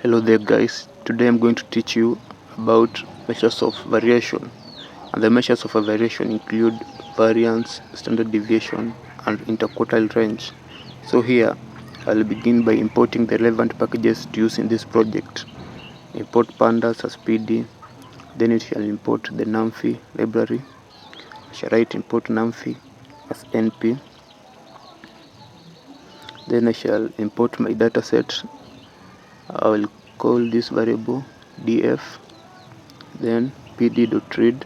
Hello there guys, today I'm going to teach you about measures of variation, and the measures of a variation include variance, standard deviation and interquartile range. So here I'll begin by importing the relevant packages to use in this project. Import pandas as pd, then it shall import the numpy library. I shall write import numpy as np, then I shall import my dataset. I will call this variable df, then pd.read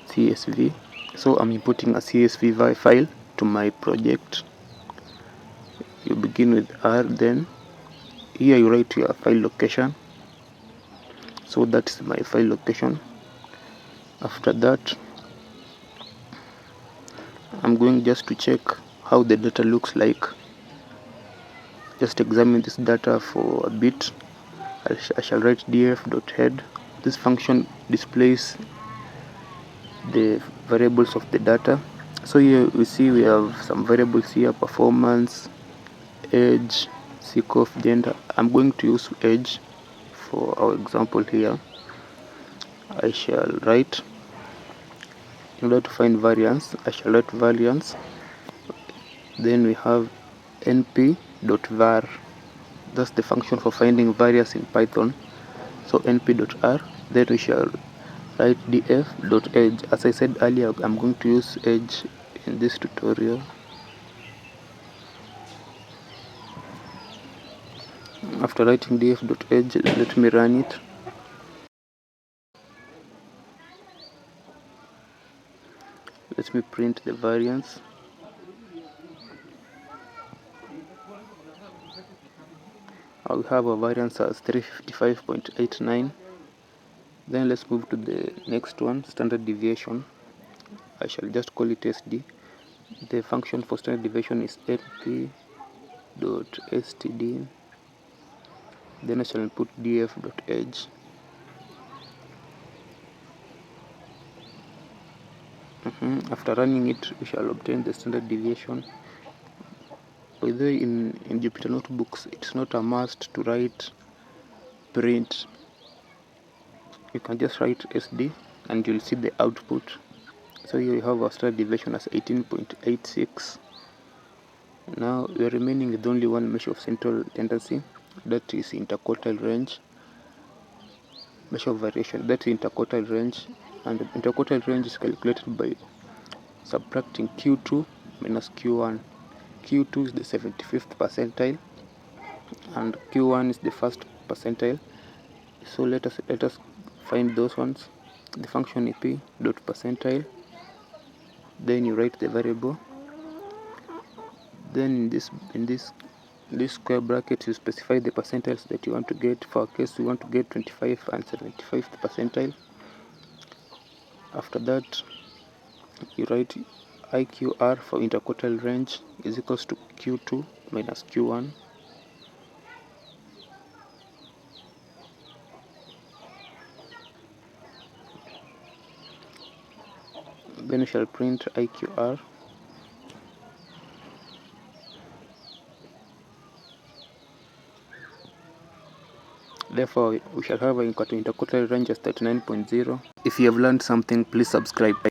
csv. So I'm importing a csv file to my project. You begin with r, then here you write your file location. So that's my file location. After that, I'm going just to check how the data looks like. Just examine this data for a bit. I shall write df.head. This function displays the variables of the data. So here we see we have some variables here: performance, age, seek-off, gender. I'm going to use age for our example here. I shall write, in order to find variance, I shall write variance. Then we have np.var. That's the function for finding variance in Python. So np.r. Then we shall write df.age. As I said earlier, I'm going to use age in this tutorial. After writing df.age, let me run it. Let me print the variance. We have a variance as 355.89. Then let's move to the next one, standard deviation. I shall just call it SD. The function for standard deviation is np.std. Then I shall input df.age. After running it, we shall obtain the standard deviation. By the way, in Jupyter notebooks, it's not a must to write print. You can just write SD and you'll see the output. So here we have our standard deviation as 18.86. Now we are remaining with only one measure of central tendency, that is interquartile range. Measure of variation, that is interquartile range, and the interquartile range is calculated by subtracting q2 minus q1. q2 is the 75th percentile and q1 is the first percentile. So let us find those ones. The function is p.percentile. Then you write the variable. Then in this square bracket you specify the percentiles that you want to get. For our case, we want to get 25 and 75th percentile. After that, you write IQR for interquartile range is equals to q2 minus q1. Then we shall print IQR. Therefore, we shall have an interquartile range as 39.0. If you have learned something, please subscribe.